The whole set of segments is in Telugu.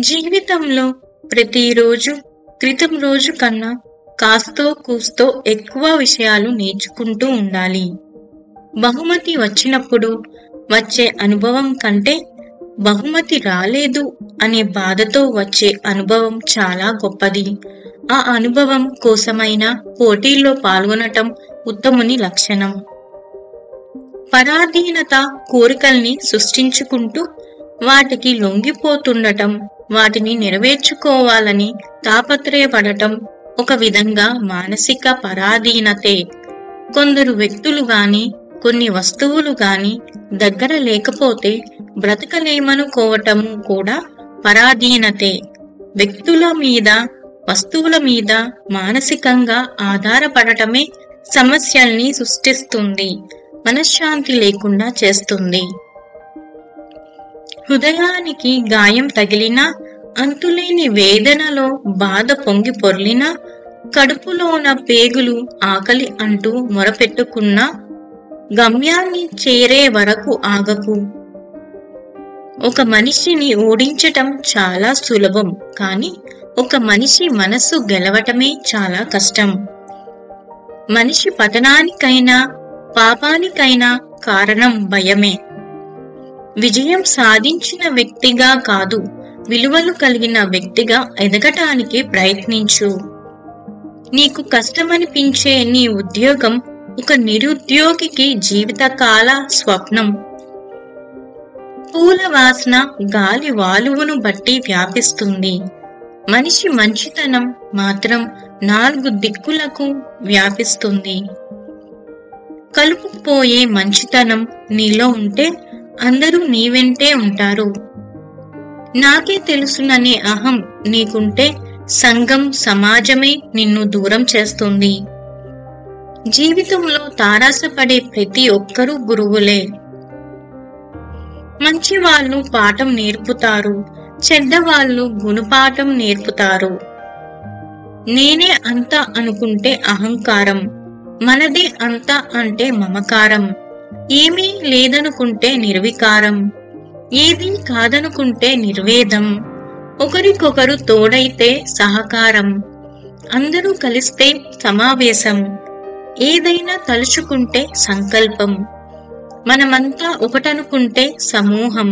జీవితంలో ప్రతిరోజు క్రితం రోజు కన్నా కాస్తో కూస్తో ఎక్కువ విషయాలు నేర్చుకుంటూ ఉండాలి. బహుమతి వచ్చినప్పుడు వచ్చే అనుభవం కంటే బహుమతి రాలేదు అనే బాధతో వచ్చే అనుభవం చాలా గొప్పది. ఆ అనుభవం కోసమైనా పోటీల్లో పాల్గొనటం ఉత్తముని లక్షణం. పరాధీనత కోరికల్ని సృష్టించుకుంటూ వాటికి లొంగిపోతుండటం, వాటిని నెరవేర్చుకోవాలని తాపత్రయపడటం ఒక విధంగా మానసిక పరాధీనతే. కొందరు వ్యక్తులు గాని కొన్ని వస్తువులు గాని దగ్గర లేకపోతే బ్రతకలేమనుకోవటము కూడా పరాధీనతే. వ్యక్తుల మీద వస్తువుల మీద మానసికంగా ఆధారపడటమే సమస్యల్ని సృష్టిస్తుంది, మనశ్శాంతి లేకుండా చేస్తుంది. హృదయానికి గాయం తగిలినా, అంతులేని వేదనలో బాధ పొంగి పొర్లినా, కడుపులోన పేగులు ఆకలి అంటూ మొరపెట్టుకున్నా గమ్యాన్ని చేరే వరకు ఆగకు. ఒక మనిషిని ఓడించటం చాలా సులభం, కానీ ఒక మనిషి మనస్సు గెలవటమే చాలా కష్టం. మనిషి పతనానికైనా పాపానికైనా కారణం భయమే. విజయం సాధించిన వ్యక్తిగా కాదు, విలువలు కలిగిన వ్యక్తిగా ఎదగటానికి ప్రయత్నించు. నీకు కష్టమనిపించే నీ ఉద్యోగం ఒక నిరుద్యోగికి జీవితకాల స్వప్నం. పూల వాసన గాలి వాలువను బట్టి వ్యాపిస్తుంది. మనిషి మంచితనం మాత్రం 4 దిక్కులకు వ్యాపిస్తుంది. కలుపుకుపోయే మంచితనం నీలో ఉంటే అందరూ నీ వెంటే ఉంటారు. నాకే తెలుసుననే అహం నీకుంటే సంఘం సమాజమే నిన్ను దూరం చేస్తుంది. జీవితంలో తారాసపడే ప్రతి ఒక్కరూ గురువులే. మంచి వాళ్ళు పాఠం నేర్పుతారు, చెడ్డవాళ్ళు గుణపాఠం నేర్పుతారు. నేనే అంత అనుకుంటే అహంకారం, మనదే అంత అంటే మమకారం, ఏమీ లేదనుకుంటే నిర్వికారం, ఏదీ కాదనుకుంటే నిర్వేదం. ఒకరికొకరు తోడైతే సహకారం, అందరూ కలిస్తే సమావేశం, ఏదైనా తలుచుకుంటే సంకల్పం, మనమంతా ఒకటనుకుంటే సమూహం,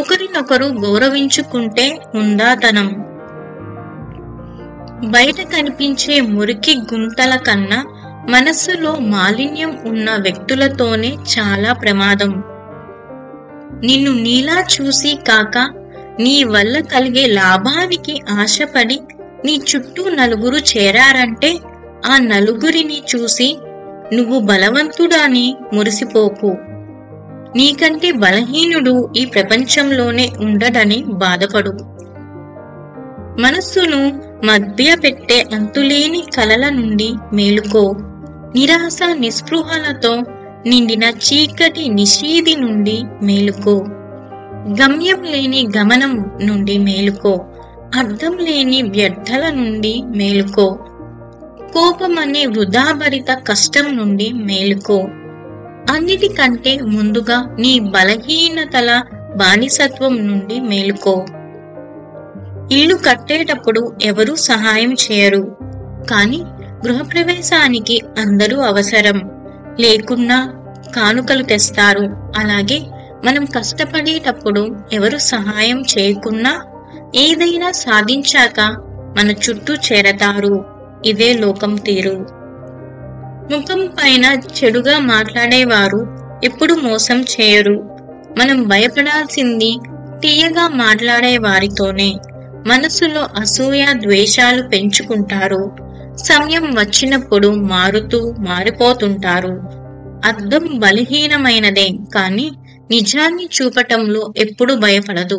ఒకరినొకరు గౌరవించుకుంటే హుందాతనం. బయట కనిపించే మురికి గుంతల కన్నా మనస్సులో మాలిన్యం ఉన్న వ్యక్తులతోనే చాలా ప్రమాదం. నిన్ను నీలా చూసి కాక నీ వల్ల కలిగే లాభానికి ఆశపడి నీ చుట్టూ నలుగురు చేరారంటే ఆ నలుగురిని చూసి నువ్వు బలవంతుడాని మురిసిపోకు. నీకంటే బలహీనుడు ఈ ప్రపంచంలోనే ఉండడని బాధపడు. మనస్సును మభ్యపెట్టే అంతులేని కలల నుండి మేలుకో. నిరాశ నిస్పృహలతో నిండిన చీకటి నిషీది నుండి మేలుకో. గమ్యం లేని గమనం నుండి మేలుకో. అర్థం లేని వ్యర్థల నుండి మేలుకో. కోపమనే వృధాభరిత కష్టం నుండి మేలుకో. అన్నిటికంటే ముందుగా నీ బలహీనతల బానిసత్వం నుండి మేలుకో. ఇల్లు కట్టేటప్పుడు ఎవరూ సహాయం చేయరు, కానీ గృహప్రవేశానికి అందరూ అవసరం. లేకున్నా కానుకలు తెస్తారు. అలాగే మనం కష్టపడేటప్పుడు ఎవరు సహాయం చేయకున్నా ఏదైనా సాధించాక మన చుట్టూ చేరతారు. ఇదే లోకం తీరు. ముఖం పైన చెడుగా మాట్లాడేవారు ఎప్పుడు మోసం చేయరు. మనం భయపడాల్సింది తీయగా మాట్లాడే వారితోనే. మనసులో అసూయ ద్వేషాలు పెంచుకుంటారు. సమయం వచ్చినప్పుడు మారిపోతుంటారు. అర్థం బలహీనమైనదే, కానీ నిజాన్ని చూపటంలో ఎప్పుడు భయపడదు.